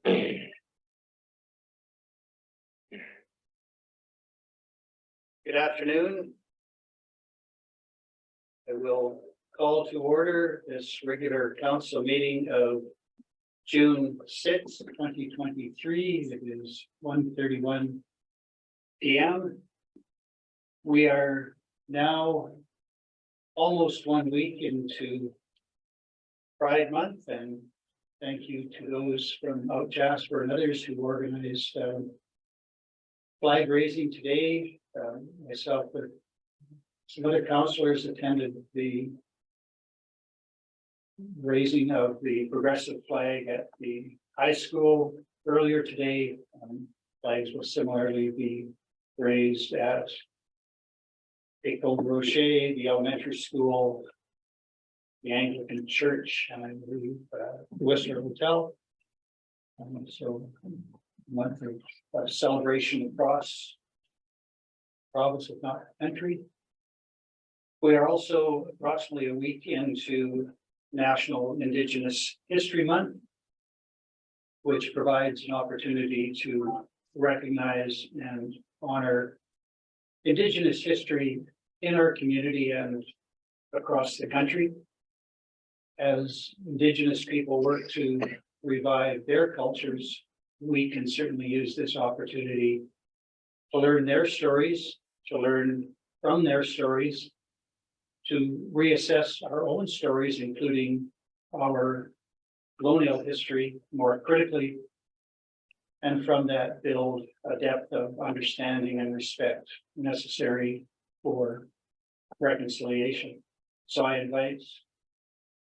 Good afternoon. I will call to order this regular council meeting of June 6th, 2023. It is 1:31 p.m. We are now almost 1 week into Pride Month, and thank you to those from Out Jasper and others who organized flag raising today. Myself with some other councillors attended the raising of the progressive flag at the high school earlier today. Flags will similarly be raised at École Rocher, the elementary school, the Anglican Church, and I believe the Whistler Hotel. So month of celebration across province, if not country. We are also approximately a week into National Indigenous History Month, which provides an opportunity to recognize and honor Indigenous history in our community and across the country. As Indigenous people work to revive their cultures, we can certainly use this opportunity to learn their stories, to learn from their stories, to reassess our own stories, including our colonial history more critically, and from that build a depth of understanding and respect necessary for reconciliation. So I invite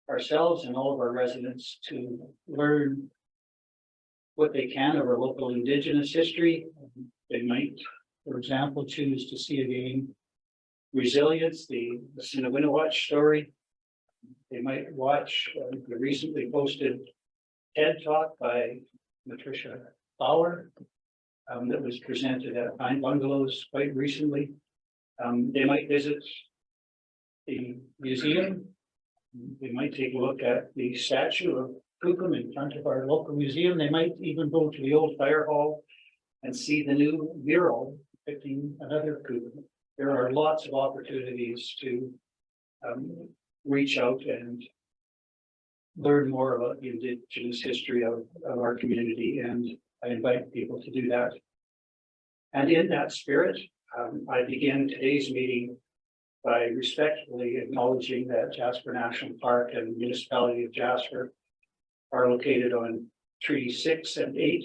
ourselves and all of our residents to learn what they can of our local Indigenous history. They might, for example, choose to see again Resilience, the Sinawinawatch story. They might watch the recently posted TED Talk by Patricia Bauer that was presented at Pine Bungalows quite recently. They might visit the museum. They might take a look at the statue of Kukum in front of our local museum. They might even go to the old fire hall and see the new mural depicting another Kukum. There are lots of opportunities to reach out and learn more about the Indigenous history of our community, and I invite people to do that. And in that spirit, I begin today's meeting by respectfully acknowledging that Jasper National Park and the municipality of Jasper are located on Treaty 6 and 8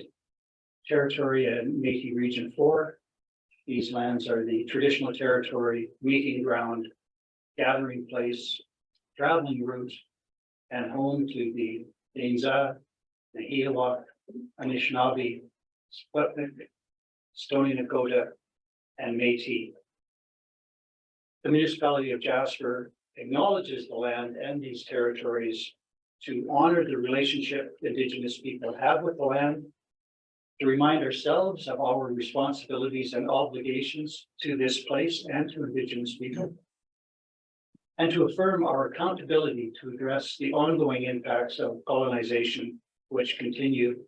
territory and Métis Region 4. These lands are the traditional territory, meeting ground, gathering place, traveling route, and home to the Dainza, the Hiawatha, Anishinaabe, Sputnik, Stoney Nakoda, and Métis. The municipality of Jasper acknowledges the land and these territories to honor the relationship Indigenous people have with the land, to remind ourselves of our responsibilities and obligations to this place and to Indigenous people, and to affirm our accountability to address the ongoing impacts of colonization which continue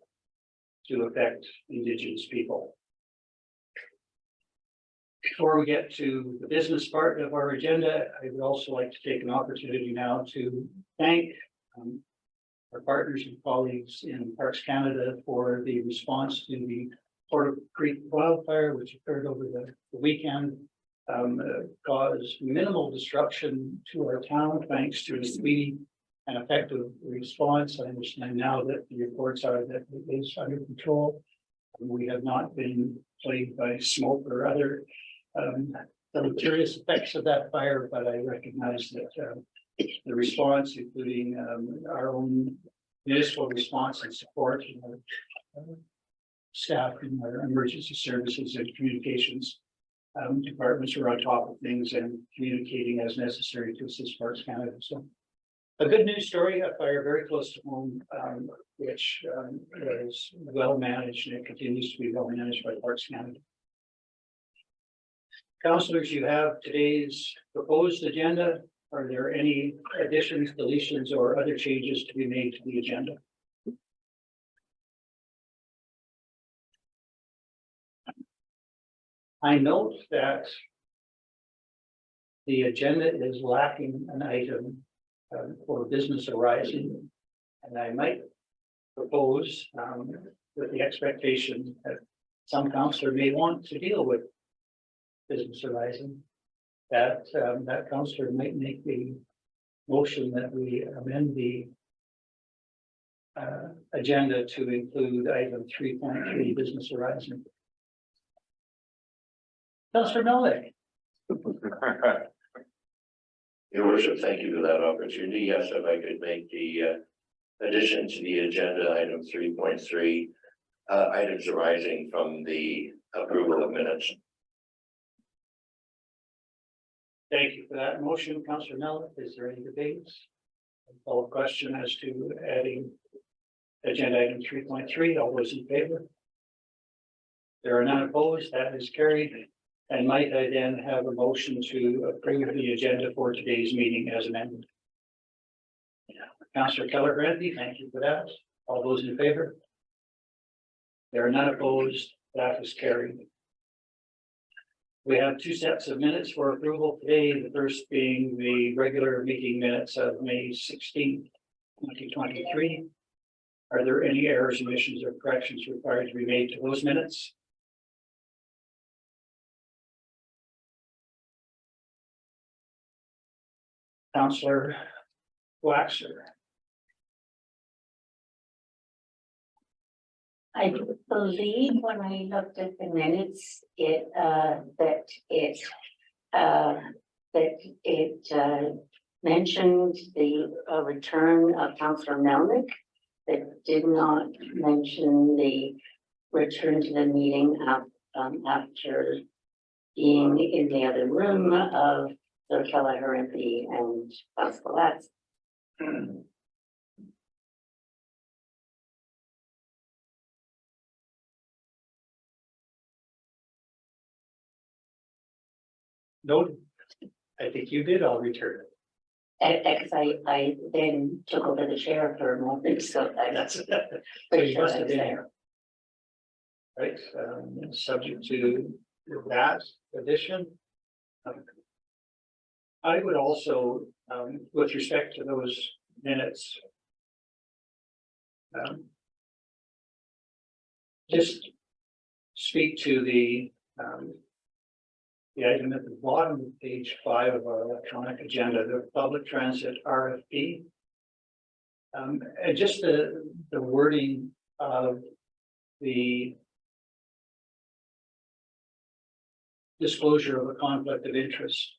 to affect Indigenous people. Before we get to the business part of our agenda, I would also like to take an opportunity now to thank our partners and colleagues in Parks Canada for the response to the Porter Creek wildfire, which occurred over the weekend. Caused minimal disruption to our town thanks to a speedy and effective response. I understand now that the reports are that it is under control. We have not been plagued by smoke or other deleterious effects of that fire, but I recognize that the response, including our own municipal response and support, staff in our emergency services and communications departments are on top of things and communicating as necessary to assist Parks Canada. So a good news story, a fire very close to home, which was well managed, and it continues to be well managed by Parks Canada. Councillors, you have today's proposed agenda. Are there any additions, deletions, or other changes to be made to the agenda? I note that the agenda is lacking an item for business arising, and I might propose with the expectation that some councillor may want to deal with business arising, that that councillor might make the motion that we amend the agenda to include item 3.3 business arising. Councillor Melnick. Your worship, thank you for that opportunity. Yes, if I could make the addition to the agenda item 3.3, items arising from the approval of minutes. Thank you for that motion, Councillor Melnick. Is there any debates? Call a question as to adding agenda item 3.3. All those in favor? There are none opposed. That is carried. And might I then have a motion to approve the agenda for today's meeting as amended? Councillor Keller-Granby, thank you for that. All those in favor? There are none opposed. That is carried. We have two sets of minutes for approval today. The first being the regular meeting minutes of May 16th, 2023. Are there any errors, omissions, or corrections required to be made to those minutes? Councillor Waxer. I believe when I looked at the minutes, that it mentioned the return of Councillor Melnick. It did not mention the return to the meeting after being in the other room of the Keller-Granby and Councillor. No, I think you did. I'll return it. Because I then took over the chair for a moment, so That's so you must have been there. Right, subject to that addition. I would also, with respect to those minutes, just speak to the item at the bottom of page 5 of our electronic agenda, the public transit RFP. And just the wording of the disclosure of a conflict of interest.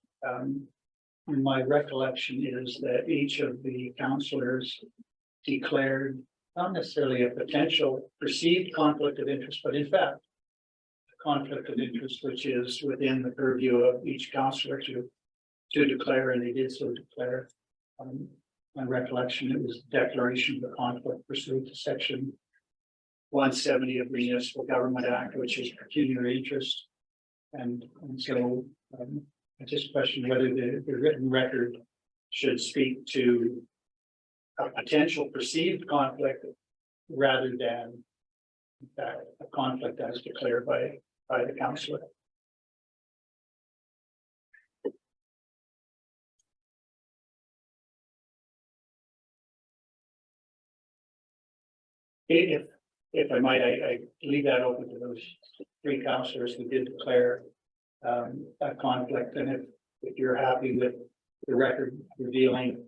My recollection is that each of the councillors declared not necessarily a potential perceived conflict of interest, but in fact, a conflict of interest, which is within the purview of each councillor to declare, and they did so declare. My recollection, it was declaration of the conflict pursuant to section 170 of the Municipal Government Act, which is pecuniary interest. And so I just question whether the written record should speak to a potential perceived conflict rather than, in fact, a conflict as declared by the councillor. If I might, I leave that open to those three councillors who did declare a conflict, and if you're happy with the record revealing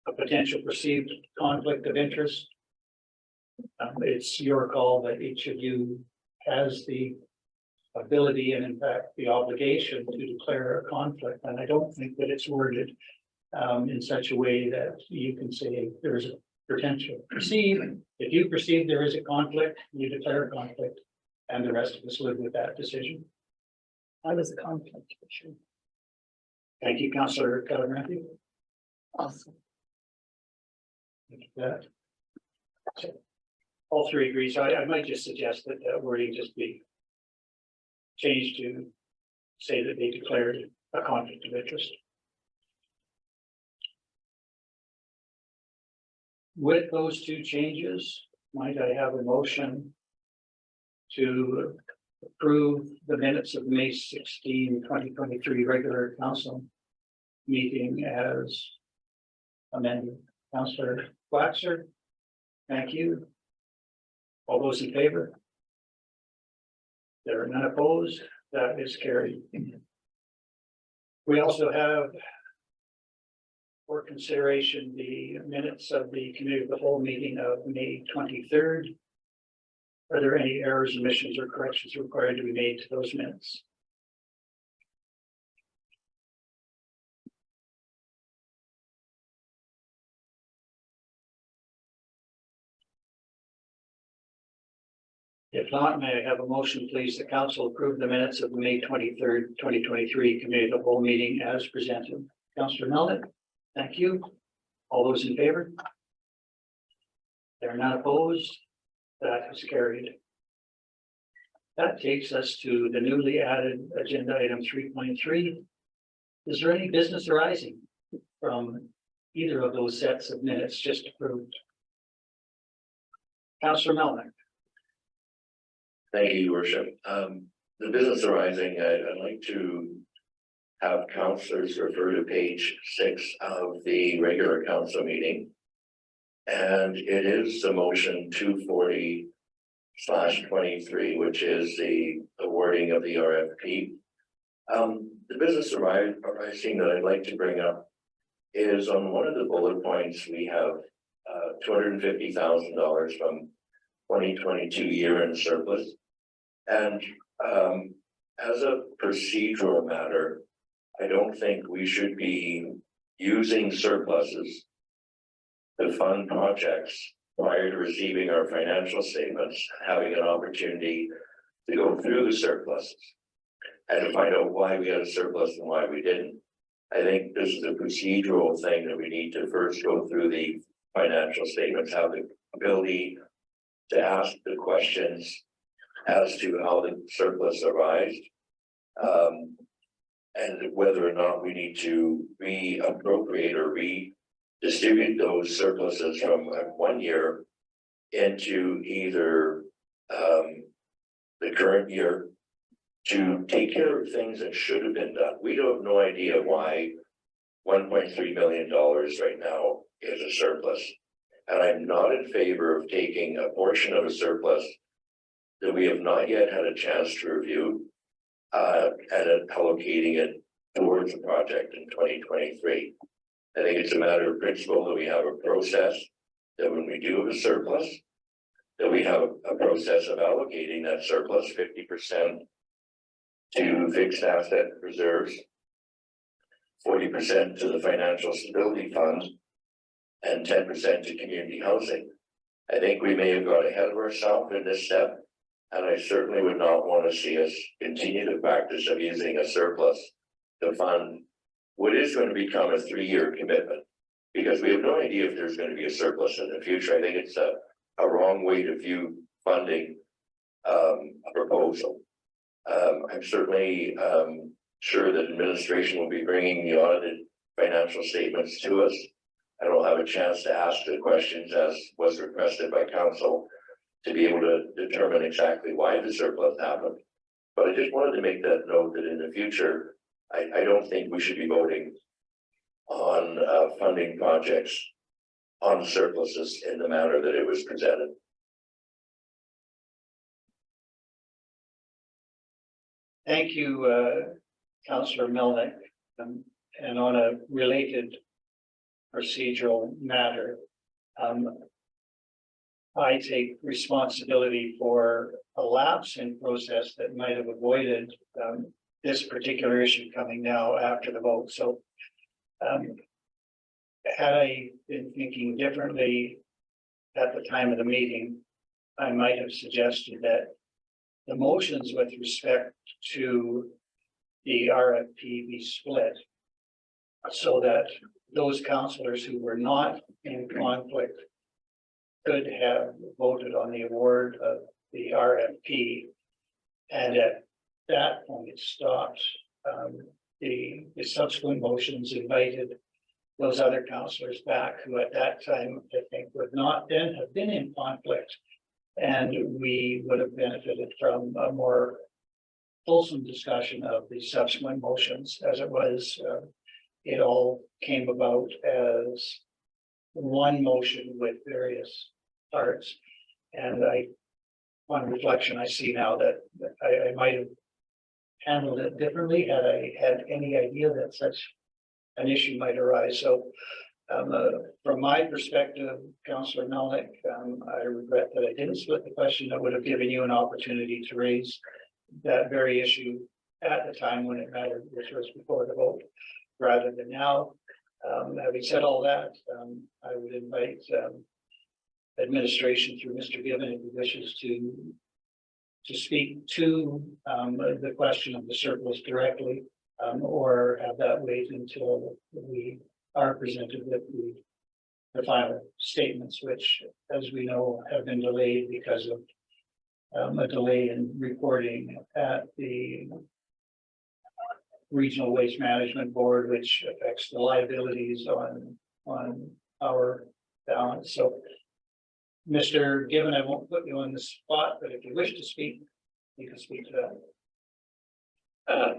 a potential perceived conflict of interest, it's your call. That each of you has the ability and in fact the obligation to declare a conflict, and I don't think that it's worded in such a way that you can say there is a potential perceive. If you perceive there is a conflict, you declare a conflict, and the rest of us live with that decision. I was a conflict for sure. Thank you, Councillor Keller-Granby. Awesome. Thank you for that. So, all three agree. So I might just suggest that that wording just be changed to say that they declared a conflict of interest. With those two changes, might I have a motion to approve the minutes of May 16, 2023 regular council meeting as amended. Councillor Waxer, thank you. All those in favor? There are none opposed. That is carried. We also have for consideration the minutes of the committee of the whole meeting of May 23rd. Are there any errors, omissions, or corrections required to be made to those minutes? If not, may I have a motion, please? The council approve the minutes of the May 23rd, 2023 committee of the whole meeting as presented. Councillor Melnick, thank you. All those in favor? They are not opposed. That is carried. That takes us to the newly added agenda item 3.3. Is there any business arising from either of those sets of minutes just approved? Councillor Melnick. Thank you, Your Worship. The business arising, I'd like to have councillors refer to page 6 of the regular council meeting. And it is the motion 240/23, which is the awarding of the RFP. The business arising that I'd like to bring up is on one of the bullet points, we have $250,000 from 2022 year-end surplus. And as a procedural matter, I don't think we should be using surpluses to fund projects prior to receiving our financial statements, having an opportunity to go through the surpluses and to find out why we had a surplus and why we didn't. I think this is a procedural thing that we need to first go through the financial statements, have the ability to ask the questions as to how the surplus arised, and whether or not we need to reappropriate or redistribute those surpluses from 1 year into either the current year to take care of things that should have been done. We don't have no idea why $1.3 million right now is a surplus. And I'm not in favor of taking a portion of a surplus that we have not yet had a chance to review and allocating it towards a project in 2023. I think it's a matter of principle that we have a process that when we do have a surplus, that we have a process of allocating that surplus 50% to fixed asset reserves, 40% to the financial stability fund, and 10% to community housing. I think we may have got ahead of ourselves in this step, and I certainly would not want to see us continue the practice of using a surplus to fund what is going to become a 3-year commitment, because we have no idea if there's going to be a surplus in the future. I think it's a wrong way to view funding a proposal. I'm certainly sure that administration will be bringing the audited financial statements to us. I don't have a chance to ask the questions as was requested by council to be able to determine exactly why the surplus happened. But I just wanted to make that note that in the future, I don't think we should be voting on funding projects on surpluses in the manner that it was presented. Thank you, Councillor Melnick. And on a related procedural matter, I take responsibility for a lapse in process that might have avoided this particular issue coming now after the vote. So had I been thinking differently at the time of the meeting, I might have suggested that the motions with respect to the RFP be split so that those councillors who were not in conflict could have voted on the award of the RFP, and at that point stopped. The subsequent motions invited those other councillors back who at that time I think would not then have been in conflict And we would have benefited from a more fulsome discussion of the subsequent motions. As it was, it all came about as one motion with various parts. And on reflection, I see now that I might have handled it differently had I had any idea that such an issue might arise. So from my perspective, Councillor Melnick, I regret that I didn't split the question. That would have given you an opportunity to raise that very issue at the time when it mattered, which was before the vote, rather than now. Having said all that, I would invite administration through Mr. Given if he wishes to speak to the question of the surplus directly, or have that wait until we are presented with the final statements, which, as we know, have been delayed because of a delay in reporting at the Regional Waste Management Board, which affects the liabilities on our balance. So, Mr. Given, I won't put you on the spot, but if you wish to speak, you can speak to that.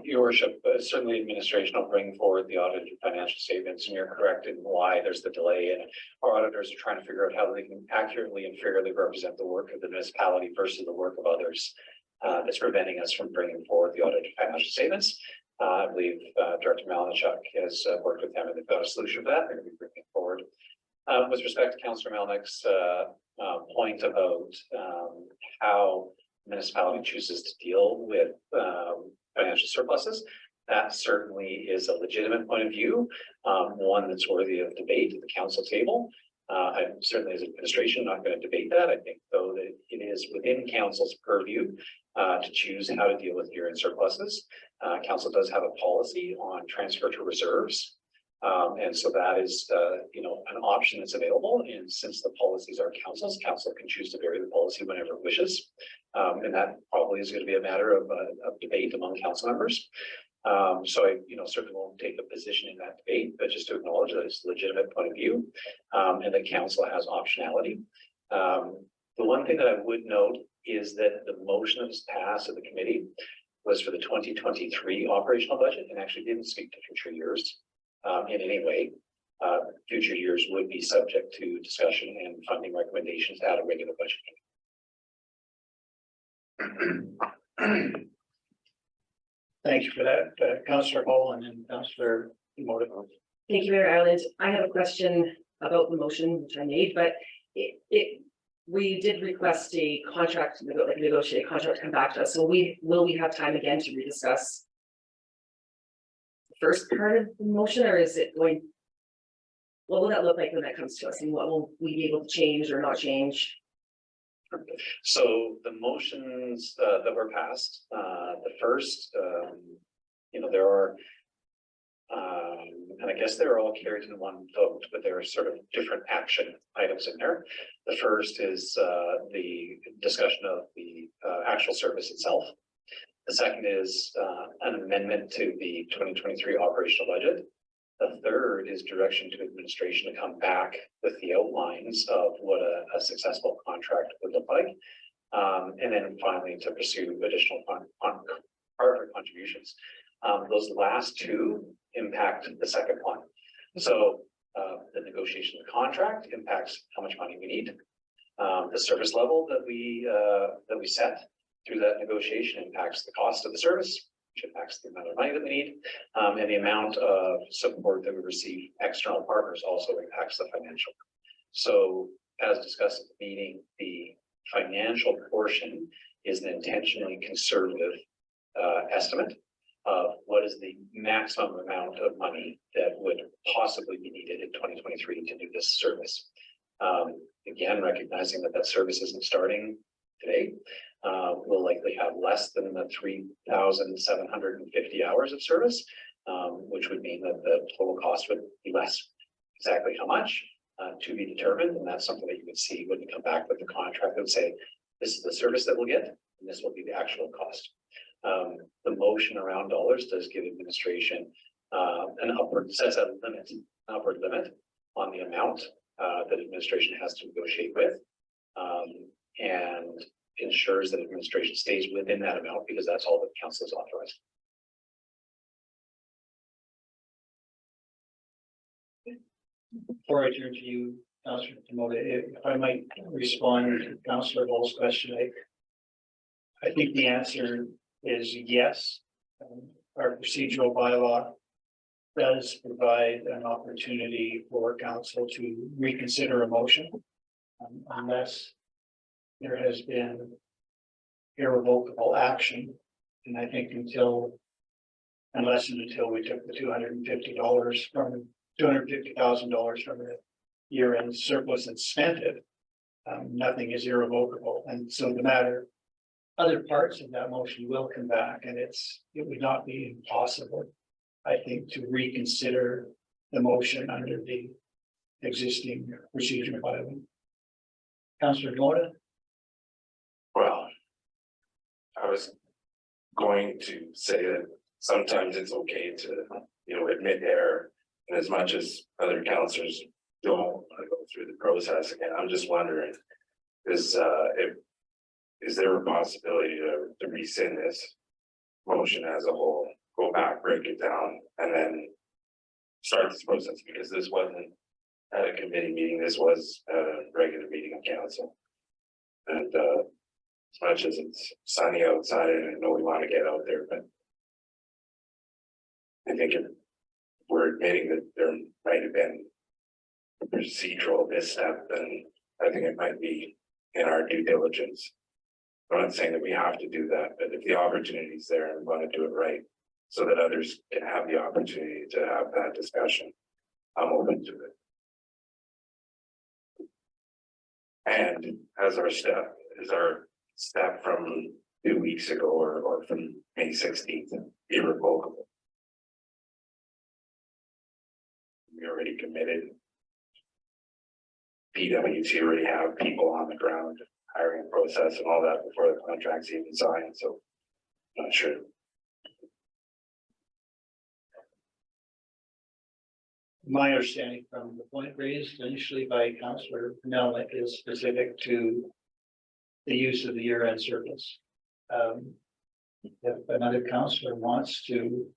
Your worship, certainly administration will bring forward the audited financial statements, and you're correct in why there's the delay. And our auditors are trying to figure out how they can accurately and fairly represent the work of the municipality versus the work of others. That's preventing us from bringing forward the audited financial statements. I believe Director Malnichuk has worked with them and they've got a solution for that. They're going to be bringing it forward. With respect to Councillor Melnick's point about how municipality chooses to deal with financial surpluses, that certainly is a legitimate point of view, one that's worthy of debate at the council table. I'm certainly, as administration, not going to debate that. I think, though, that it is within council's purview to choose how to deal with year-end surpluses. Council does have a policy on transfer to reserves. And so that is, an option that's available. And since the policies are council's, council can choose to vary the policy whenever it wishes. And that probably is going to be a matter of debate among council members. So I, certainly won't take a position in that debate, but just to acknowledge that it's a legitimate point of view, and that council has optionality. The one thing that I would note is that the motion that was passed at the committee was for the 2023 operational budget and actually didn't speak to future years in any way. Future years would be subject to discussion and funding recommendations at a regular budget. Thank you for that, Councillor Hall, and then Councillor Emoto. Thank you, Mayor Ireland. I have a question about the motion which I made, but we did request a contract, negotiate a contract to come back to us. So will we have time again to rediscuss the first part of the motion, or is it going? What will that look like when that comes to us, and what will we be able to change or not change? So the motions that were passed, the first, there are, and I guess they're all carried in one vote, but there are sort of different action items in there. The first is the discussion of the actual service itself. The second is an amendment to the 2023 operational budget. The third is direction to administration to come back with the outlines of what a successful contract would look like. And then finally to pursue additional partner contributions. Those last two impact the second one. So the negotiation of the contract impacts how much money we need. The service level that we set through that negotiation impacts the cost of the service, which impacts the amount of money that we need, and the amount of support that we receive. External partners also impacts the financial. So as discussed at the meeting, the financial portion is an intentionally conservative estimate of what is the maximum amount of money that would possibly be needed in 2023 to do this service. Again, recognizing that service isn't starting today, we'll likely have less than the 3,750 hours of service, which would mean that the total cost would be less. Exactly how much to be determined, and that's something that you would see when you come back with the contract that would say, this is the service that we'll get, and this will be the actual cost. The motion around dollars does give administration an upward, sets a limit, upward limit on the amount that administration has to negotiate with. And ensures that administration stays within that amount because that's all that the council is authorized. Before I turn to you, Councillor Tomoda, if I might respond to Councillor Hall's question, I think the answer is yes. Our procedural bylaw does provide an opportunity for council to reconsider a motion unless there has been irrevocable action. And I think unless and until we took the $250,000 from the year-end surplus and spent it, nothing is irrevocable. And so other parts of that motion will come back, and it would not be impossible, I think, to reconsider the motion under the existing procedure bylaw. Councillor Gordon? Well, I was going to say that sometimes it's okay to, admit error. And as much as other councillors don't want to go through the process again, I'm just wondering, is there a possibility to rescind this motion as a whole, go back, break it down, and then start this process? Because this wasn't at a committee meeting, this was a regular meeting of council. And as much as it's sunny outside, and I know we want to get out there, but I think if we're admitting that there might have been a procedural misstep, then I think it might be in our due diligence. I'm not saying that we have to do that, but if the opportunity is there and we want to do it right, so that others can have the opportunity to have that discussion, I'm open to it. And as our step from 2 weeks ago or from May 16th, irrevocable. We already committed. PWC already have people on the ground, hiring process and all that before the contract's even signed, so I'm not sure. My understanding from the point raised initially by Councillor Melnick is specific to the use of the year-end surplus. If another councillor wants to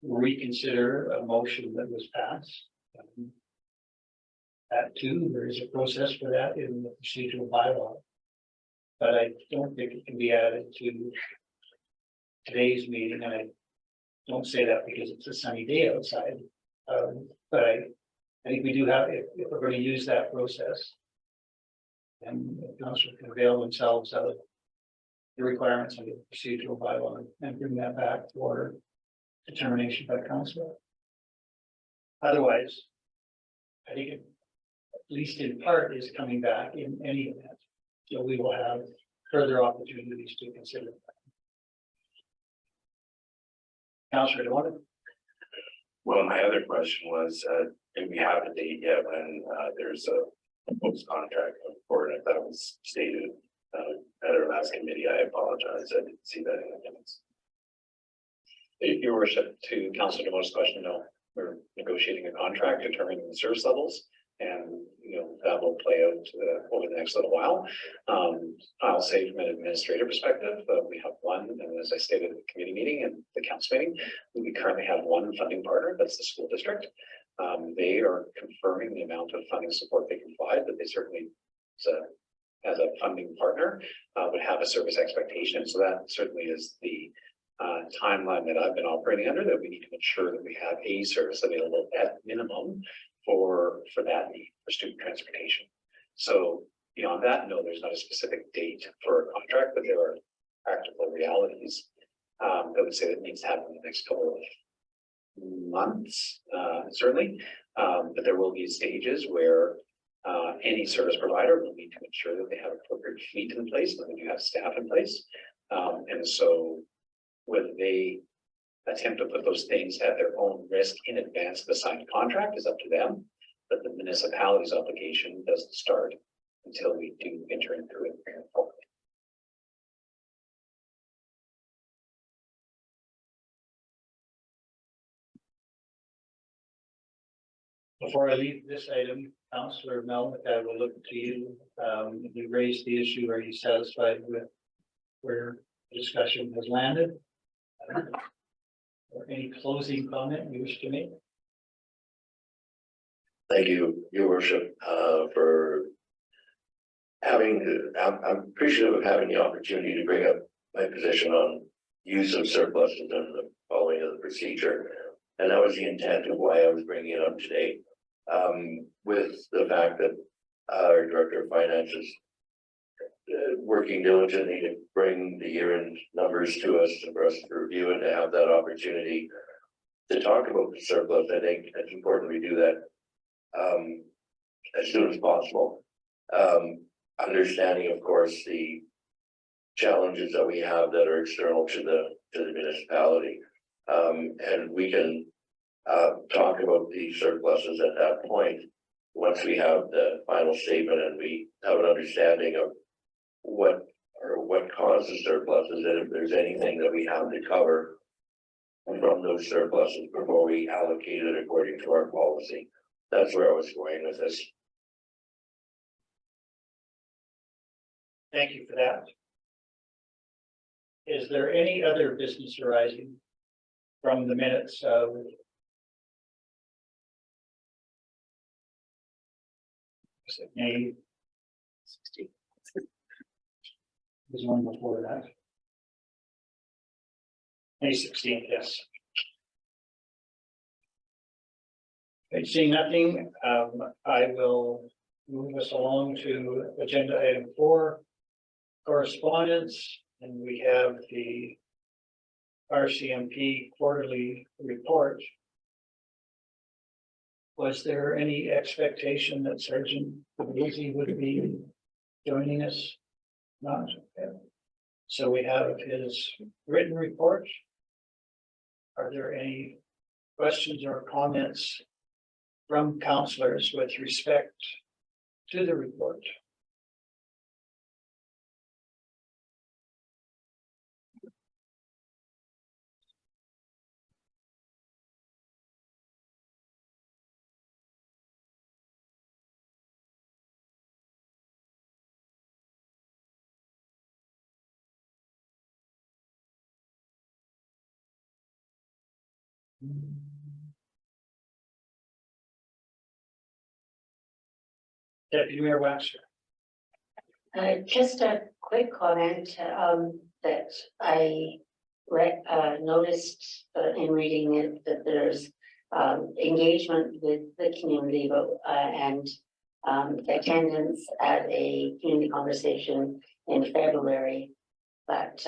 reconsider a motion that was passed, that too, there is a process for that in the procedural bylaw. But I don't think it can be added to today's meeting, and I don't say that because it's a sunny day outside. But I think we do have, if we're going to use that process, and the council can avail themselves of the requirements of the procedural bylaw and bring that back for determination by council. Otherwise, I think it, at least in part, is coming back in any event. So we will have further opportunities to consider that. Councillor DeWanda? Well, my other question was, do we have a date yet when there's a post-contract report? If that was stated at our last committee, I apologize, I didn't see that in the minutes. Your worship, to Councillor DeMo's question, no, we're negotiating a contract determining the service levels, and that will play out over the next little while. I'll say from an administrative perspective, we have one, and as I stated at the committee meeting and the council meeting, we currently have one funding partner, that's the school district. They are confirming the amount of funding support they can provide, but they certainly, as a funding partner, would have a service expectation. So that certainly is the timeline that I've been operating under, that we need to ensure that we have a service available at minimum for that need for student transportation. So beyond that, no, there's not a specific date for a contract, but there are practical realities that would say that needs to happen in the next couple of months, certainly. But there will be stages where any service provider will need to ensure that they have appropriate fleet in place, and that you have staff in place. And so whether they attempt to put those things at their own risk in advance of the signed contract is up to them, but the municipality's obligation doesn't start until we do enter into it. Before I leave this item, Councillor Melnick, I will look to you. You raised the issue. Are you satisfied with where discussion has landed? Or any closing comment you wish to make? Thank you, Your Worship, for having, I'm appreciative of having the opportunity to bring up my position on use of surpluses and the following of the procedure. And that was the intent of why I was bringing it up today. With the fact that our Director of Finance is working diligently to bring the year-end numbers to us and for us to review and to have that opportunity to talk about the surplus. I think it's important we do that as soon as possible. Understanding, of course, the challenges that we have that are external to the municipality. And we can talk about the surpluses at that point once we have the final statement and we have an understanding of what causes surpluses, and if there's anything that we have to cover from those surpluses before we allocate it according to our policy. That's where I was going with this. Thank you for that. Is there any other business arising from the minutes of May 16th? There's one before that. May 16th, yes. Okay, seeing nothing, I will move us along to agenda item 4, correspondence, and we have the RCMP quarterly report. Was there any expectation that Sergeant Daisy would be joining us? Not. Okay. So we have his written report. Are there any questions or comments from councillors with respect to the report? Deputy Mayor Waxer. Just a quick comment, that I noticed in reading it that there's engagement with the community, but and attendance at a community conversation in February. But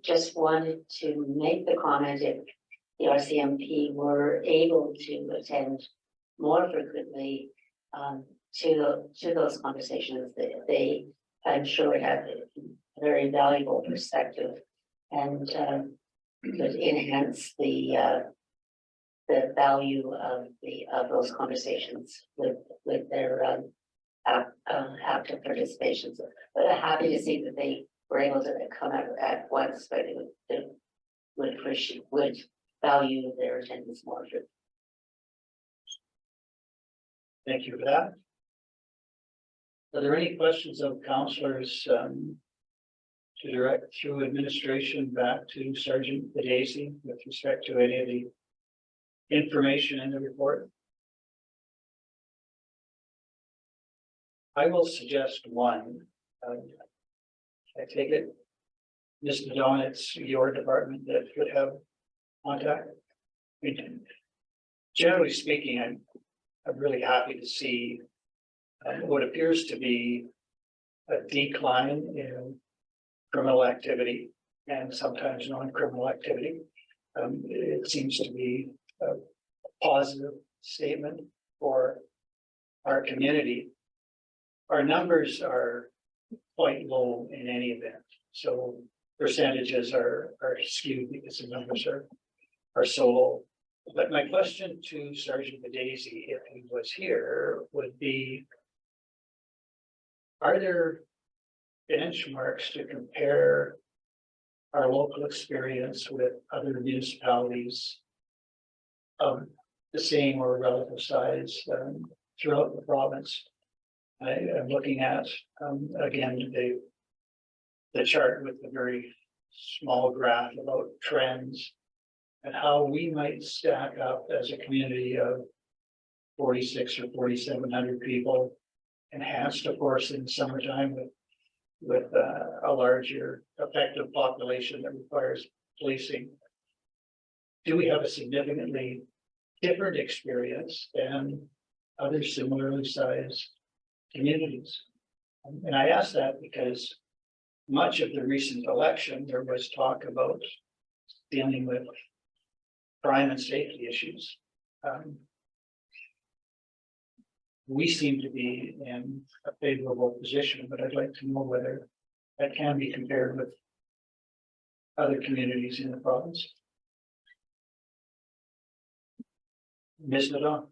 just wanted to make the comment, if the RCMP were able to attend more frequently to those conversations, they I'm sure would have a very valuable perspective and could enhance the value of those conversations with their active participation. So, but I'm happy to see that they were able to come out at once, but it would value their attendance more. Thank you for that. Are there any questions of councillors to direct through administration back to Sergeant Daisy with respect to any of the information in the report? I will suggest one. I take it, Mr. Don, it's your department that could have contact. Generally speaking, I'm really happy to see what appears to be a decline in criminal activity and sometimes non-criminal activity. It seems to be a positive statement for our community. Our numbers are quite low in any event, so percentages are skewed because the numbers are so low. But my question to Sergeant Daisy, if he was here, would be, are there benchmarks to compare our local experience with other municipalities of the same or relative size throughout the province. I am looking at, again, the chart with the very small graph about trends and how we might stack up as a community of 46 or 4,700 people, enhanced, of course, in the summertime with a larger effective population that requires policing. Do we have a significantly different experience than other similarly sized communities? And I ask that because much of the recent election, there was talk about dealing with crime and safety issues. We seem to be in a favorable position, but I'd like to know whether that can be compared with other communities in the province. Ms. Nadal.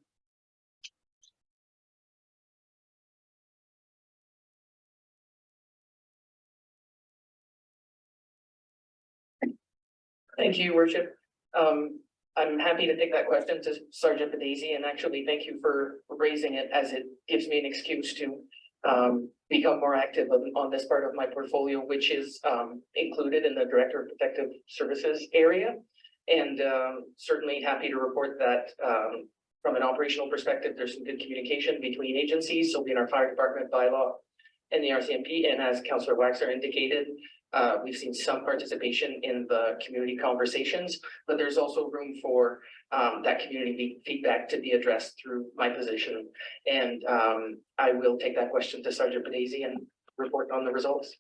Thank you, Your Worship. I'm happy to take that question to Sergeant Badesi, and actually thank you for raising it, as it gives me an excuse to become more active on this part of my portfolio, which is included in the Director of Protective Services area. And certainly happy to report that from an operational perspective, there's some good communication between agencies, so in our fire department bylaw and the RCMP. And as Councillor Waxer indicated, we've seen some participation in the community conversations, but there's also room for that community feedback to be addressed through my position. And I will take that question to Sergeant Badesi and report on the results.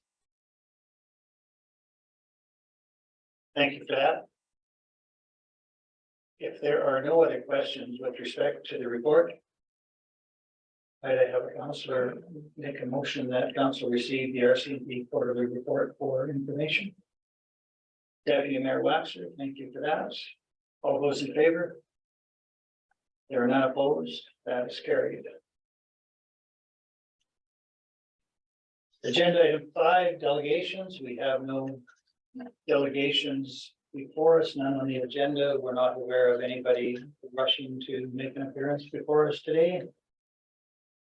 Thank you for that. If there are no other questions with respect to the report, I'd have a councillor make a motion that council receive the RCMP quarterly report for information. Deputy Mayor Waxer, thank you for that. All those in favor? There are none opposed. That is carried. Agenda item 5, delegations. We have no delegations before us, none on the agenda. We're not aware of anybody rushing to make an appearance before us today.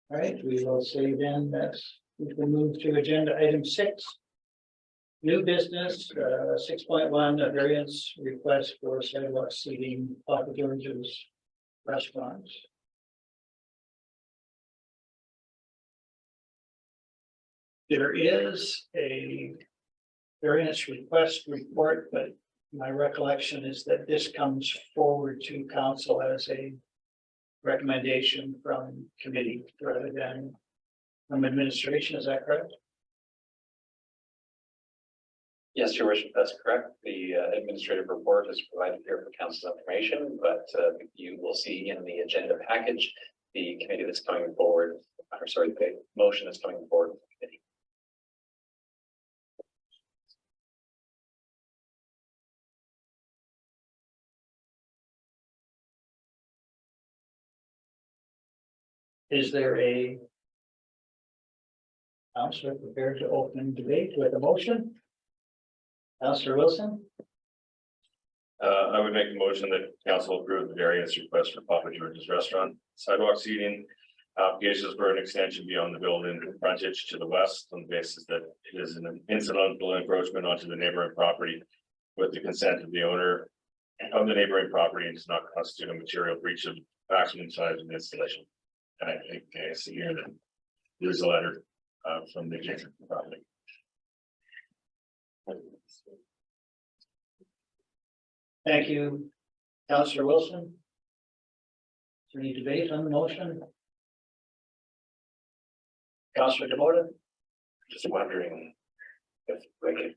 All right, we will say then that we can move to agenda item 6. New business, 6.1, a variance request for sidewalk seating Papa George's restaurant. There is a variance request report, but my recollection is that this comes forward to council as a recommendation from committee rather than from administration. Is that correct? Yes, Your Worship, that's correct. The administrative report is provided here for council's information, but you will see in the agenda package the committee that's coming forward, or sorry, the motion that's coming forward from the committee. Is there a councillor prepared to open debate with a motion? Councillor Wilson? I would make a motion that council approve the variance request for Papa George's restaurant sidewalk seating. Applications for an extension beyond the building frontage to the west on the basis that it is an incidental encroachment onto the neighboring property with the consent of the owner of the neighboring property and does not constitute a material breach of maximum size of the installation. And I think I see here that there's a letter from the adjacent property. Thank you, Councillor Wilson. Is there any debate on the motion? Councillor DeMota? Just wondering if like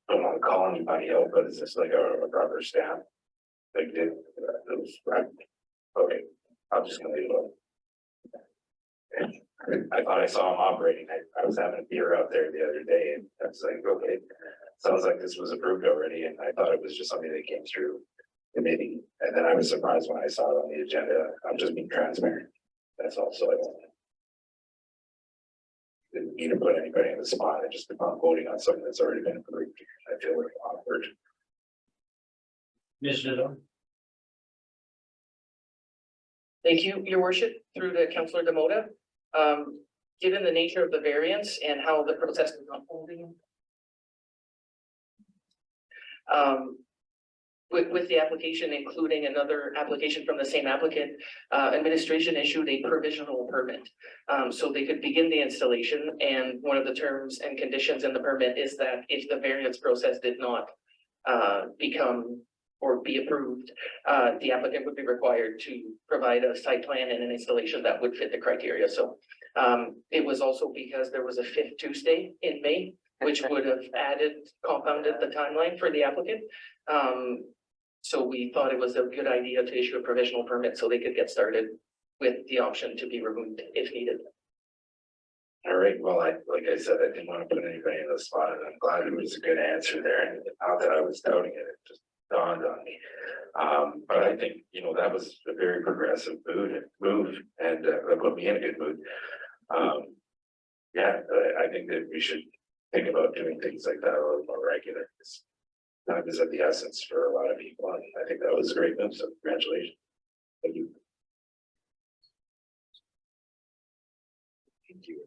don't want to call anybody out, but is this like a rubber stamp? Like did those right? Okay, I'm just gonna leave it alone. I thought I saw him operating. I was having a beer out there the other day and I was like, okay, sounds like this was approved already. And I thought it was just something that came through committee. And then I was surprised when I saw it on the agenda. I'm just being transparent. That's all. So I didn't mean to put anybody in the spot. I just keep on voting on something that's already been approved. I feel like awkward. Ms. Nadal? Thank you, your worship, through to Councillor Demota. Given the nature of the variance and how the process is unfolding. With the application, including another application from the same applicant, administration issued a provisional permit. So they could begin the installation, and one of the terms and conditions in the permit is that if the variance process did not become or be approved, the applicant would be required to provide a site plan and an installation that would fit the criteria. So it was also because there was a 5th Tuesday in May, which would have compounded the timeline for the applicant. So we thought it was a good idea to issue a provisional permit so they could get started with the option to be removed if needed. All right, well, like I said, I didn't want to put anybody in the spot, and I'm glad it was a good answer there, and not that I was doubting it, it just dawned on me. But I think, that was a very progressive move, and that put me in a good mood. Yeah, I think that we should think about doing things like that a little more regular. Time is of the essence for a lot of people, and I think that was a great move, so congratulations. Thank you. Thank you.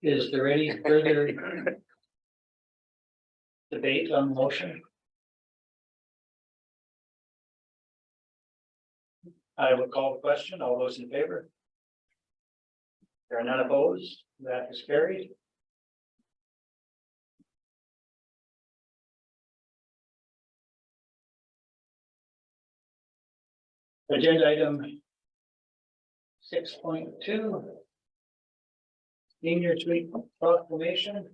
Is there any further debate on the motion? I will call the question. All those in favor? There are none opposed. That is carried. Agenda item 6.2. Senior Week Proclamation.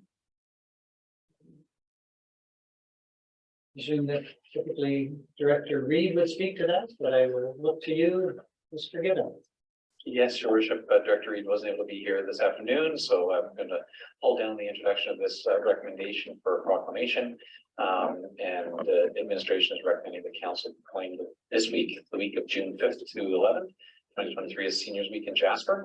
Assume that typically Director Reed would speak to that, but I will look to you, Mr. Gibbon. Yes, your worship, Director Reed wasn't able to be here this afternoon, so I'm going to hold down the introduction of this recommendation for a proclamation. And the administration is recommending the council proclaim this week, the week of June 5th to 11th, 2023 as Seniors Week in Jasper.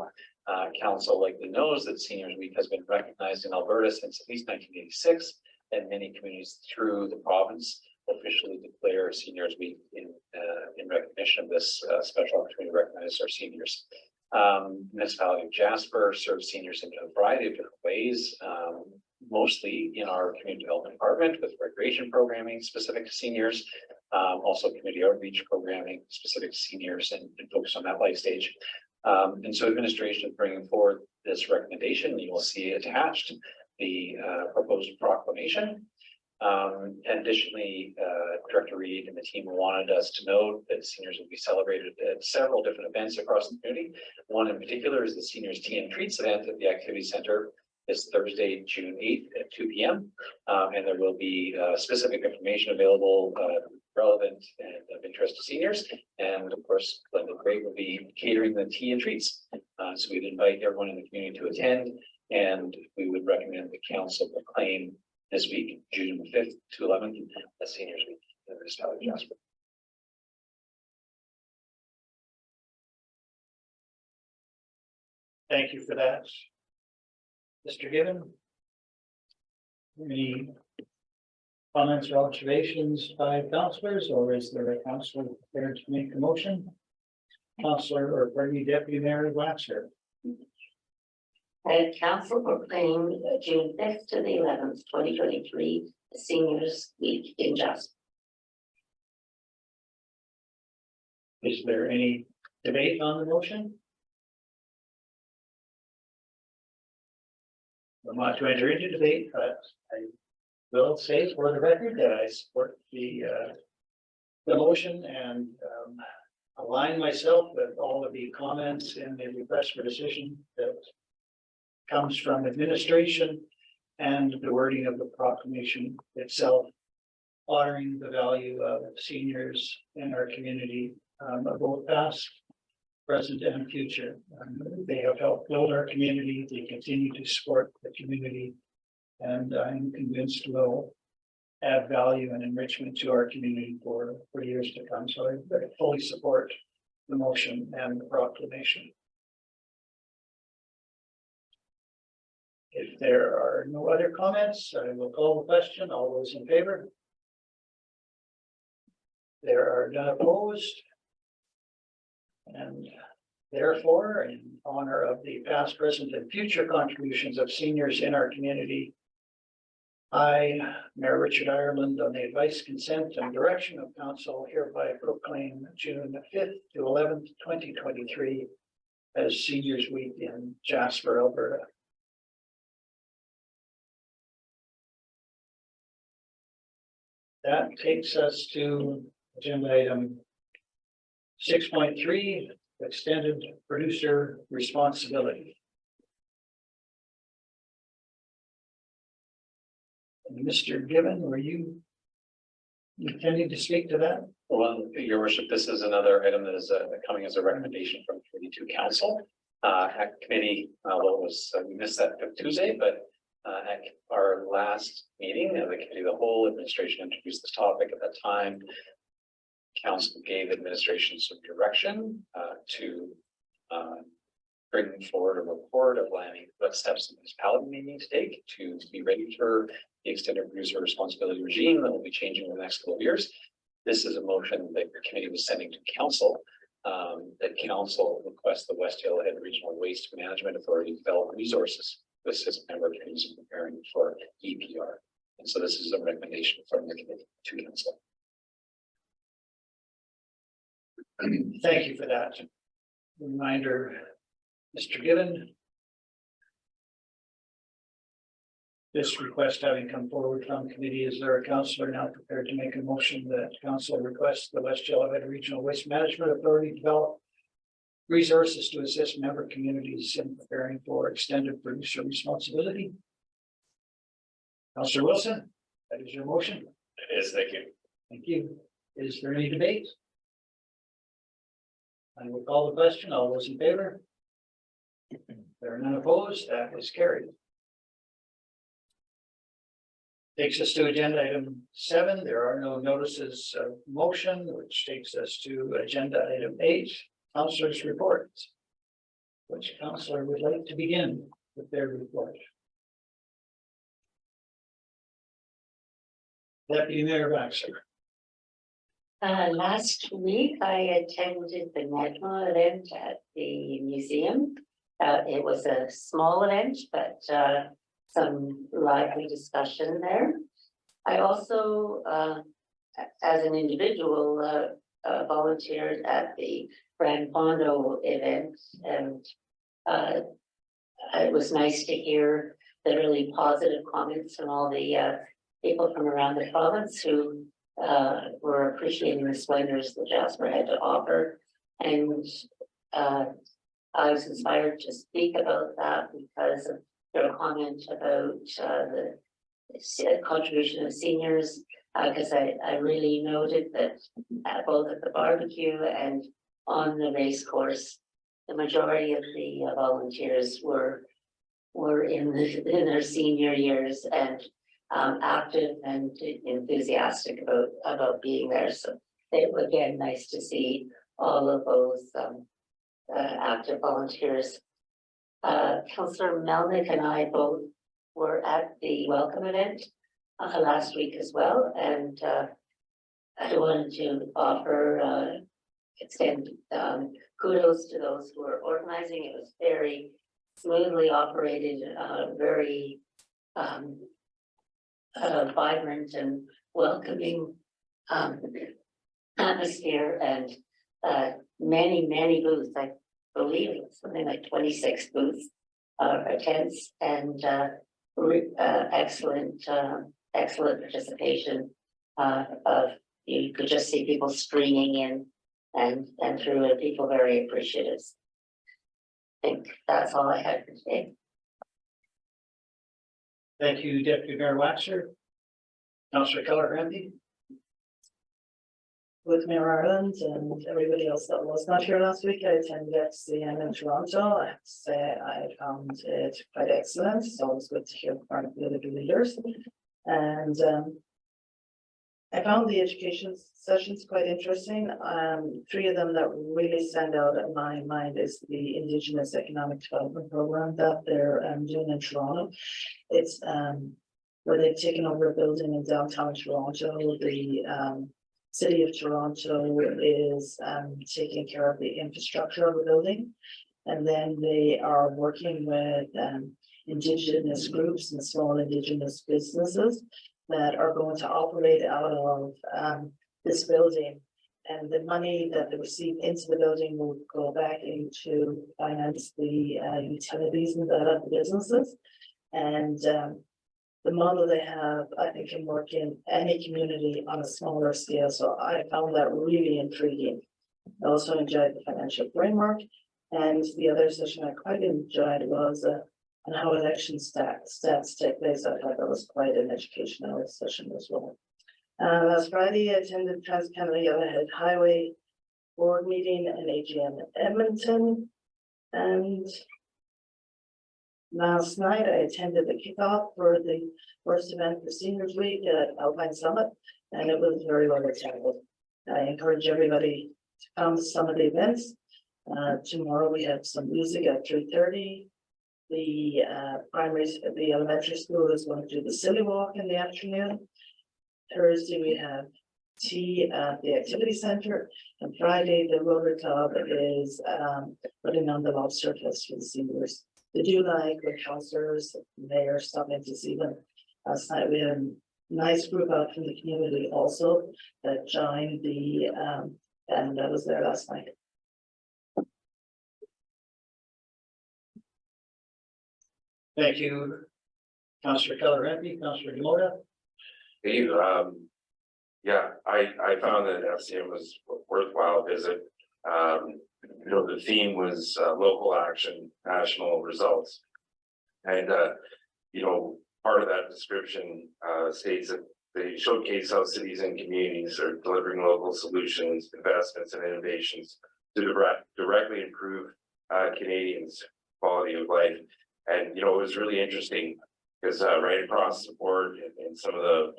Council likely knows that Seniors Week has been recognized in Alberta since at least 1986, and many communities through the province officially declare Seniors Week in recognition of this special opportunity to recognize our seniors. Municipality of Jasper serves seniors in a variety of different ways, mostly in our community development department with recreation programming specific to seniors, also community outreach programming specific to seniors and focus on that life stage. And so administration is bringing forward this recommendation. You will see attached the proposed proclamation. Additionally, Director Reed and the team wanted us to note that seniors will be celebrated at several different events across the community. One in particular is the Seniors Tea and Treats event at the Activity Center this Thursday, June 8th at 2 p.m. And there will be specific information available relevant and of interest to seniors. And of course, Glenda Gray will be catering the tea and treats. So we'd invite everyone in the community to attend, and we would recommend the council proclaim this week, June 5th to 11th, as Seniors Week in the municipality of Jasper. Thank you for that. Mr. Gibbon? Any comments or observations by councillors, or is there a councillor prepared to make a motion? Councillor, or pardon me, Deputy Mayor Waxer. Council proclaim June 5th to the 11th, 2023, the Seniors Week in Jasper. Is there any debate on the motion? I'm not to enter into debate, but I will say for the record that I support the motion and align myself with all of the comments in the request for decision that comes from administration and the wording of the proclamation itself, honoring the value of seniors in our community, both past, present, and future. They have helped build our community. They continue to support the community, and I'm convinced will add value and enrichment to our community for years to come. So I fully support the motion and the proclamation. If there are no other comments, I will call the question. All those in favor? There are none opposed. And therefore, in honor of the past, present, and future contributions of seniors in our community, I, Mayor Richard Ireland, on the advice, consent, and direction of council, hereby proclaim June 5th to 11th, 2023 as Seniors Week in Jasper, Alberta. That takes us to agenda item 6.3, extended producer responsibility. And Mr. Given, were you intending to speak to that? Well, your worship, this is another item that is coming as a recommendation from committee to council. At committee, well, we missed that Tuesday, but at our last meeting of the committee of the whole, administration introduced this topic at that time. Council gave administration some direction to bring forward a report of planning what steps the municipality may need to take to be ready for the extended producer responsibility regime that will be changing in the next couple of years. This is a motion that your committee was sending to council, that council requests the West Hillhead Regional Waste Management Authority develop resources to assist member communities in preparing for EPR. And so this is a recommendation from the committee to council. Thank you for that reminder, Mr. Given. This request having come forward from committee, is there a councillor now prepared to make a motion that council requests the West Hillhead Regional Waste Management Authority develop resources to assist member communities in preparing for extended producer responsibility? Councillor Wilson, that is your motion. It is, thank you. Thank you. Is there any debate? I will call the question. All those in favor? There are none opposed. That is carried. Takes us to agenda item 7. There are no notices of motion, which takes us to agenda item 8, councillors' reports. Which councillor would like to begin with their report? Deputy Mayor Baxter. Last week, I attended the NEDMA event at the museum. It was a small event, but some lively discussion there. I also, as an individual, volunteered at the Grand Fondo event, and it was nice to hear the really positive comments from all the people from around the province who were appreciating the splendors that Jasper had to offer. And I was inspired to speak about that because of your comment about the contribution of seniors, because I really noted that both at the barbecue and on the race course, the majority of the volunteers were in their senior years and active and enthusiastic about being there. So it was again nice to see all of those active volunteers. Councillor Melnick and I both were at the welcome event last week as well, and I wanted to offer extend kudos to those who were organizing. It was very smoothly operated, very vibrant and welcoming atmosphere, and many booths. I believe it was something like 26 booths attendance, and excellent participation. You could just see people streaming in and through it, people very appreciative. I think that's all I had for today. Thank you, Deputy Mayor Waxer. Councillor Keller-Ramsey. With Mayor Ireland and everybody else that was not here last week, I attended RCMP in Toronto. I have to say I found it quite excellent. It's always good to hear from political leaders. And I found the education sessions quite interesting. 3 of them that really stand out in my mind is the Indigenous Economic Development Program that they're doing in Toronto. It's where they've taken over a building in downtown Toronto. City of Toronto is taking care of the infrastructure of the building. And then they are working with Indigenous groups and small Indigenous businesses that are going to operate out of this building. And the money that they receive into the building will go back into finance the utilities and that of the businesses. And the model they have, I think, can work in any community on a smaller scale. So I found that really intriguing. I also enjoyed the financial framework. And the other session I quite enjoyed was on how election stats take place. I thought that was quite an educational session as well. Last Friday, I attended Trans-Canada Yellowhead Highway Board meeting and AGM in Edmonton. And last night, I attended the kickoff for the first event for Seniors Week at Alpine Summit, and it was very well attended. I encourage everybody to come to some of the events. Tomorrow we have some music at 3:30. The elementary school is going to do the Sidewalk in the afternoon. Thursday we have tea at the activity center, and Friday the Rotary Club is putting on the lobster fest for the seniors. They do like the councillors, mayor stopping to see them. Last night we had a nice group out from the community also that joined the and that was there last night. Thank you, Councillor Keller-Renfrey, Councillor Demota. Hey, yeah, I found that FCM was a worthwhile visit. You know, the theme was local action, national results. And, you know, part of that description states that they showcase how cities and communities are delivering local solutions, investments, and innovations to directly improve Canadians' quality of life. And, you know, it was really interesting because right across the board in some of the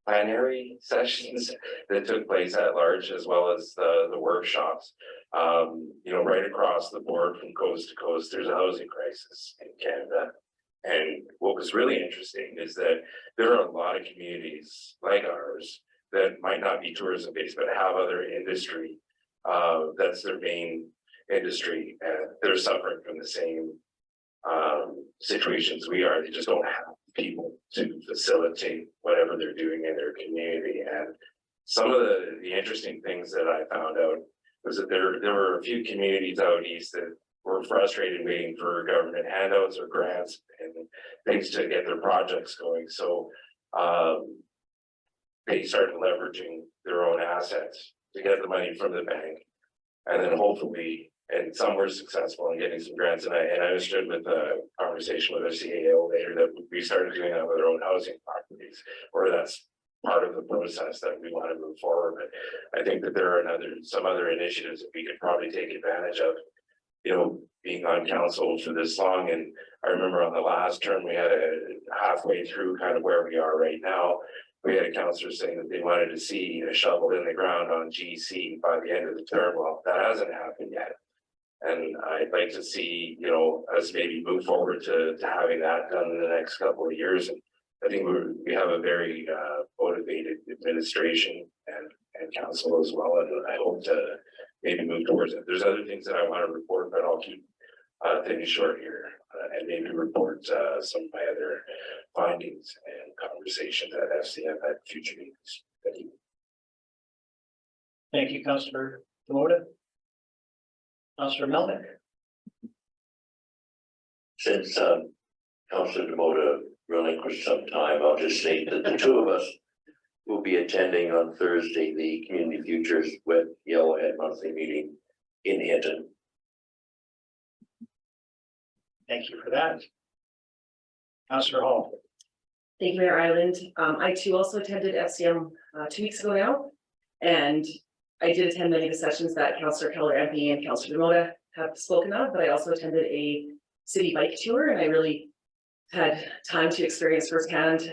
plenary sessions that took place at large, as well as the workshops, you know, right across the board from coast to coast, there's a housing crisis in Canada. And what was really interesting is that there are a lot of communities like ours that might not be tourism based, but have other industry. That's their main industry, and they're suffering from the same situations we are. They just don't have people to facilitate whatever they're doing in their community. And some of the interesting things that I found out was that there were a few communities out east that were frustrated waiting for government handouts or grants and things to get their projects going. So they started leveraging their own assets to get the money from the bank, and then hopefully, and some were successful in getting some grants. And I understood with a conversation with their CAO later that we started doing that with our own housing properties, or that's part of the process that we want to move forward. But I think that there are some other initiatives that we could probably take advantage of, you know, being on council for this long. And I remember on the last term, we had halfway through kind of where we are right now, we had a councillor saying that they wanted to see a shovel in the ground on GC by the end of the term. Well, that hasn't happened yet. And I'd like to see, you know, us maybe move forward to having that done in the next couple of years. And I think we have a very motivated administration and council as well. And I hope to maybe move towards it. There's other things that I want to report, but I'll keep things short here and maybe report some of my other findings and conversations at FCM at future meetings. Thank you. Thank you, Councillor Demota. Councillor Melnick. Since Councillor Demota relinquished some time, I'll just state that the two of us will be attending on Thursday the Community Futures with Yellowhead monthly meeting in Hinton. Thank you for that. Councillor Hall. Thank you, Mayor Island. I too also attended FCM 2 weeks ago now, and I did attend many of the sessions that Councillor Keller-Renfrey and Councillor Demota have spoken of, but I also attended a city bike tour, and I really had time to experience firsthand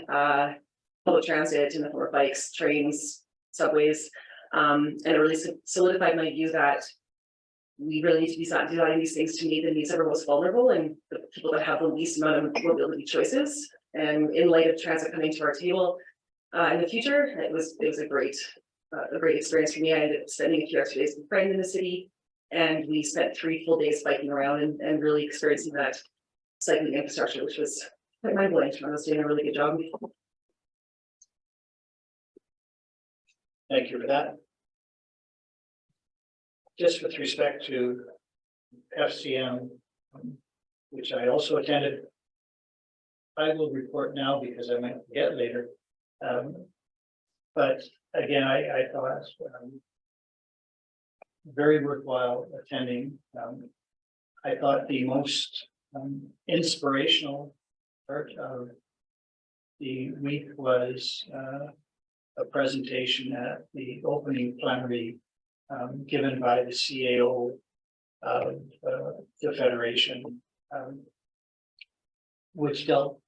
public transit in the form of bikes, trains, subways, and it really solidified my view that we really need to be designing these things to meet the needs of our most vulnerable and the people that have the least amount of mobility choices. And in light of transit coming to our table, in the future. It was a great experience for me. I ended up spending a few extra days with a friend in the city, and we spent 3 full days biking around and really experiencing that cycling infrastructure, which was quite mind-blowing. I was doing a really good job. Thank you for that. Just with respect to FCM, which I also attended, I will report now because I might forget later. But again, I thought very worthwhile attending. I thought the most inspirational part of the week was a presentation at the opening plenary given by the CAO of the Federation, which dealt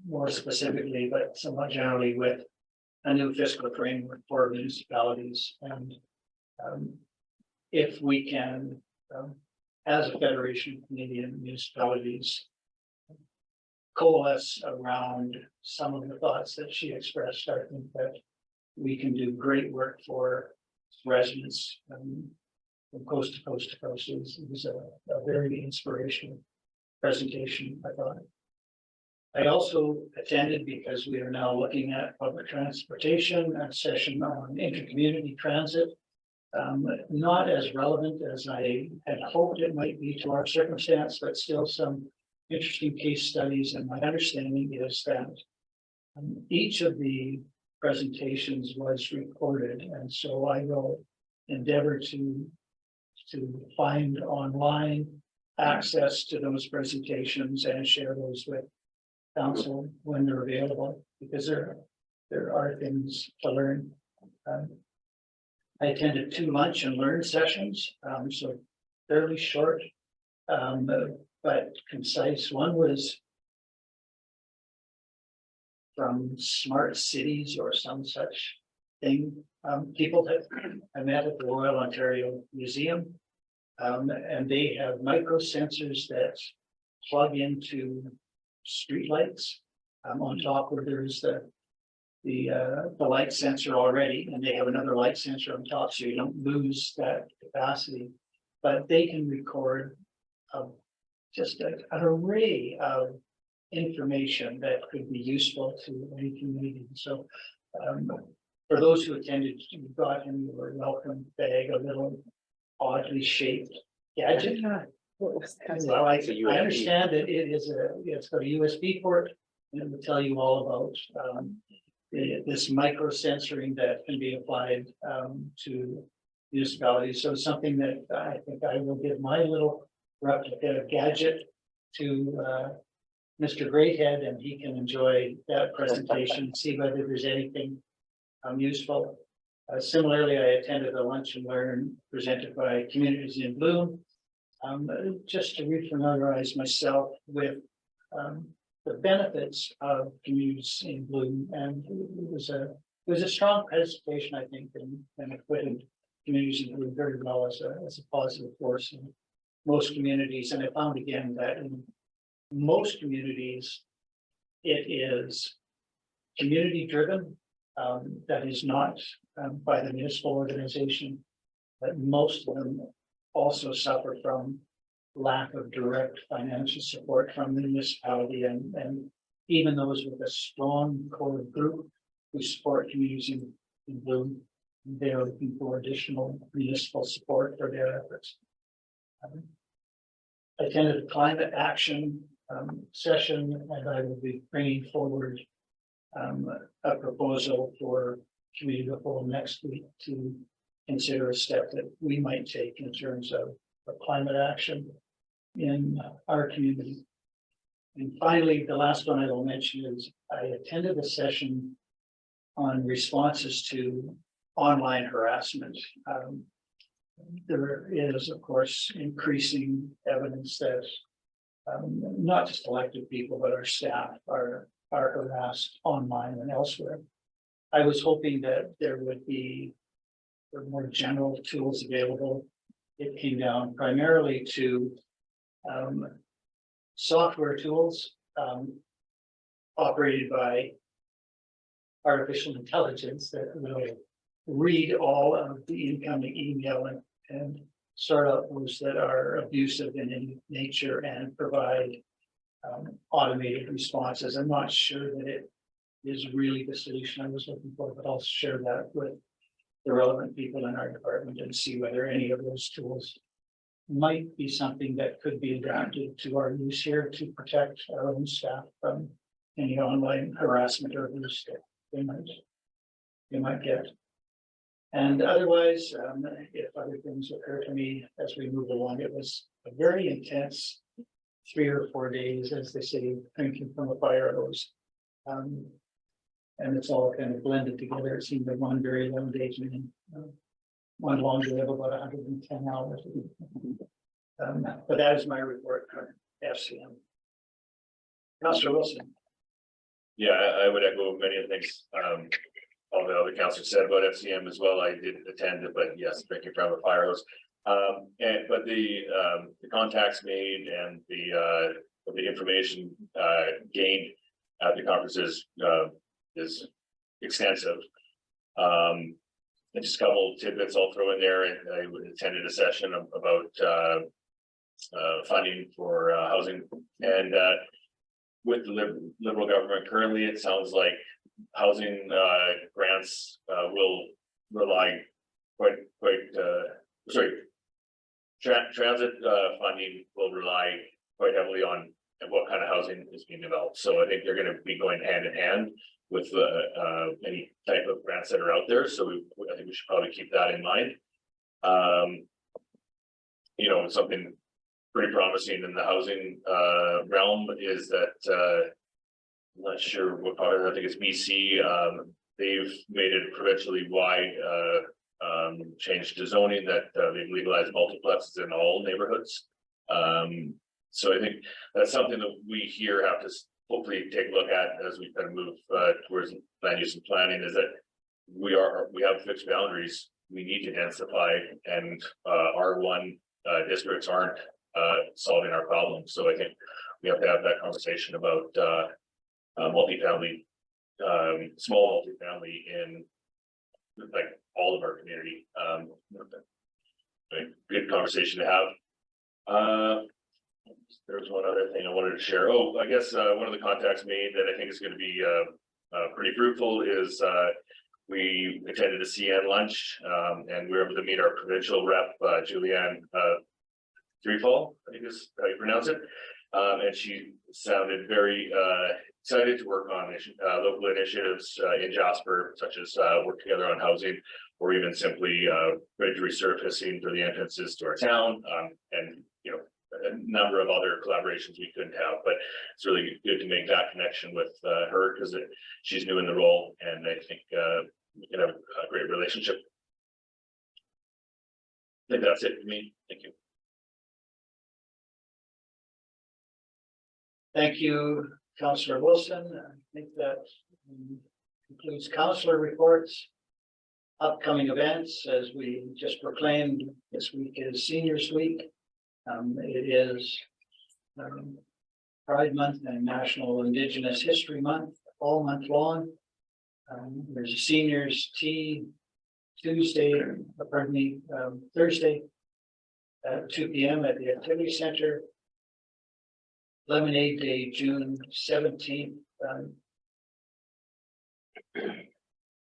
more specifically, but somewhat generally, with a new fiscal framework for municipalities. And if we can, as a Federation of Canadian Municipalities, coalesce around some of the thoughts that she expressed, I think that we can do great work for residents from coast to coast to coast. It was a very inspirational presentation, I thought. I also attended because we are now looking at public transportation, a session on intercommunity transit. Not as relevant as I had hoped it might be to our circumstance, but still some interesting case studies. And my understanding is that each of the presentations was recorded, and so I will endeavor to find online access to those presentations and share those with council when they're available, because there are things to learn. I attended 2 lunch and learn sessions, so fairly short, but concise. One was from Smart Cities or some such thing. People that I met at the Royal Ontario Museum, and they have micro sensors that plug into streetlights. On top where there's the light sensor already, and they have another light sensor on top, so you don't lose that capacity. But they can record just an array of information that could be useful to any community. So for those who attended, you got in your welcome bag a little oddly shaped gadget. Well, I understand that it's got a USB port, and it will tell you all about this micro sensoring that can be applied to municipalities. So something that I think I will give my little replica gadget to Mr. Greathead, and he can enjoy that presentation, see whether there's anything useful. Similarly, I attended a lunch and learn presented by Communities in Bloom, just to refamiliarize myself with the benefits of Communities in Bloom, and it was a strong presentation, I think, and acquitted Communities in Bloom very well as a positive force in most communities. And I found again that in most communities, it is community driven. That is not by the municipal organization, but most of them also suffer from lack of direct financial support from the municipality, and even those with a strong core group who support Communities in Bloom, they're looking for additional municipal support for their efforts. I attended a climate action session, and I will be bringing forward a proposal for committee of the whole next week to consider a step that we might take in terms of climate action in our community. And finally, the last one I will mention is I attended a session on responses to online harassment. There is, of course, increasing evidence that not just elected people, but our staff are harassed online and elsewhere. I was hoping that there would be more general tools available. It came down primarily to software tools operated by artificial intelligence that will read all of the incoming email and sort out those that are abusive in any nature and provide automated responses. I'm not sure that it is really the solution I was looking for, but I'll share that with the relevant people in our department and see whether any of those tools might be something that could be adapted to our use here to protect our own staff from any online harassment or abuse that they might get. And otherwise, if other things occur to me as we move along, it was a very intense 3 or 4 days, as they say, drinking from a fire hose. And it's all kind of blended together. It seemed like one very long day to me. One long day of about 110 hours. But that is my report for FCM. Councillor Wilson. Yeah, I would echo many of the things all the other councillors said about FCM as well. I did attend it, but yes, drinking from a fire hose. But the contacts made and the information gained at the conferences is extensive. And just a couple of tidbits I'll throw in there. And I attended a session about funding for housing, and with the Liberal government currently, it sounds like housing grants will rely transit funding will rely quite heavily on what kind of housing is being developed. So I think they're going to be going hand in hand with any type of grants that are out there. So I think we should probably keep that in mind. You know, something pretty promising in the housing realm is that I'm not sure what part of it, I think it's BC. They've made it provincially wide change to zoning that they've legalized multiplexes in all neighborhoods. So I think that's something that we here have to hopefully take a look at as we kind of move towards land use and planning, is that we have fixed boundaries. We need to densify, and R1 districts aren't solving our problems. So I think we have to have that conversation about multifamily, small multifamily in like all of our community. Good conversation to have. There's one other thing I wanted to share. Oh, I guess one of the contacts made that I think is going to be pretty fruitful is we attended a CN lunch and we were able to meet our provincial rep, Julianne Threefall, I think is how you pronounce it. And she sounded very excited to work on local initiatives in Jasper, such as work together on housing, or even simply bridge resurfacing for the entrances to our town, and you know, a number of other collaborations we couldn't have. But it's really good to make that connection with her, because she's new in the role, and I think we can have a great relationship. I think that's it for me. Thank you. Thank you, Councillor Wilson. I think that concludes councillor reports. Upcoming events, as we just proclaimed, this week is Seniors Week. It is Pride Month and National Indigenous History Month, all month long. There's a seniors tea Thursday at 2 p.m. at the Activity Center. Lemonade Day, June 17th.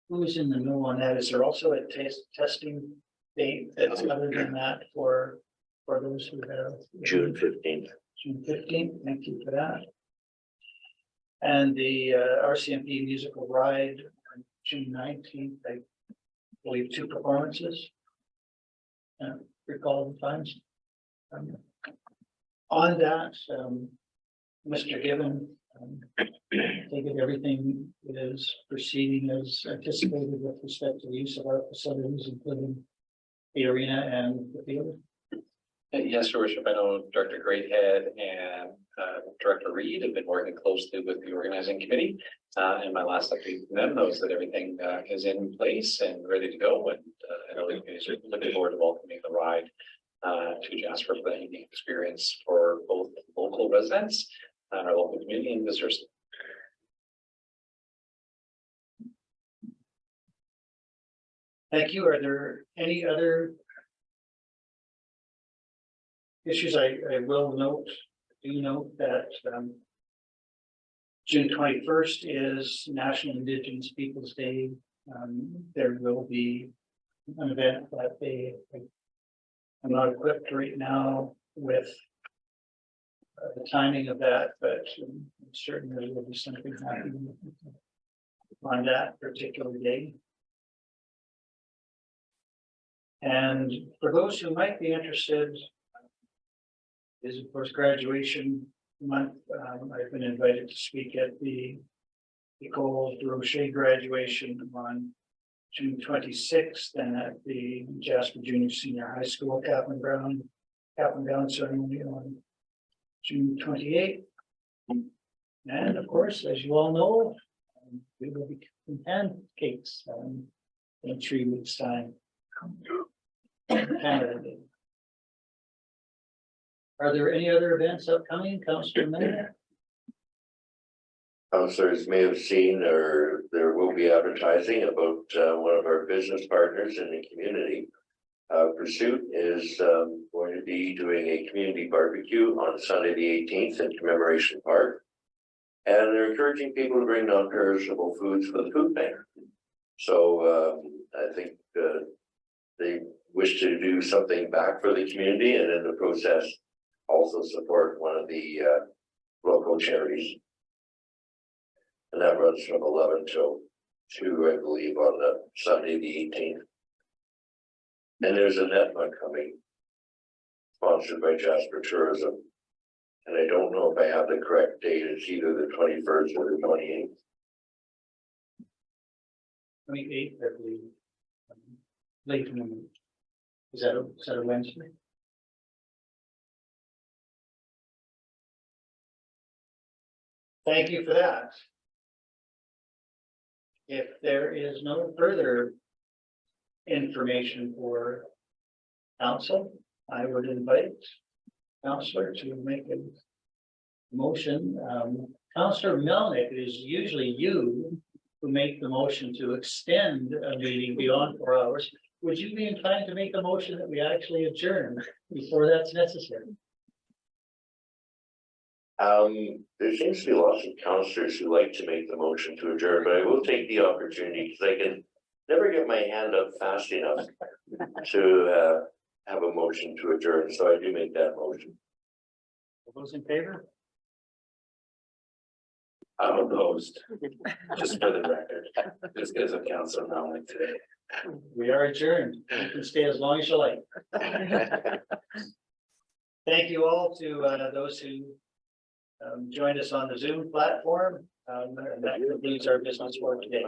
Who's in the know on that? Is there also a testing date that's other than that for those who have? June 15th. June 15th, thank you for that. And the RCMP musical ride on June 19th, I believe 2 performances. Recall the times. On that, Mr. Gibbon, I think everything is proceeding as anticipated with respect to the use of our facilities, including the arena and the field. Yes, Your Worship, I know Director Greathead and Director Reed have been working closely with the organizing committee. And my last update from them knows that everything is in place and ready to go. And I know they're looking forward to welcoming the ride to Jasper for that unique experience for both local residents and our local community and visitors. Thank you. Are there any other issues? I will note, that June 21st is National Indigenous Peoples' Day. There will be an event that I'm not equipped right now with the timing of that, but certainly there will be something happening on that particular day. And for those who might be interested, is of course graduation month. I've been invited to speak at the Ecole de Rocher graduation on June 26th, and at the Jasper Junior Senior High School cap and gown ceremony on June 28th. And of course, as you all know, we will be cooking pancakes in 3 weeks' time. Canada Day. Are there any other events upcoming, Councillor Mayor? Councillors may have seen, or there will be advertising about one of our business partners in the community. Pursuit is going to be doing a community barbecue on Sunday the 18th in Commemoration Park. And they're encouraging people to bring non-perishable foods for the food bank. So I think they wish to do something back for the community, and in the process also support one of the local charities. And that runs from 11 till 2, I believe, on the Sunday the 18th. And there's a NETMA coming, sponsored by Jasper Tourism. And I don't know if I have the correct date. It's either the 21st or the 28th. 28th, I believe. Late in the week. Is that a Wednesday? Thank you for that. If there is no further information for council, I would invite Councillor to make a motion. Councillor Melnick, it is usually you who make the motion to extend a meeting beyond 4 hours. Would you be inclined to make a motion that we actually adjourn before that's necessary? There seems to be lots of councillors who like to make the motion to adjourn, but I will take the opportunity because I can never get my hand up fast enough to have a motion to adjourn. So I do make that motion. All those in favor? I'm opposed, just for the record, just because of Councillor Melnick today. We are adjourned. You can stay as long as you like. Thank you all to those who joined us on the Zoom platform. And that concludes our business for today.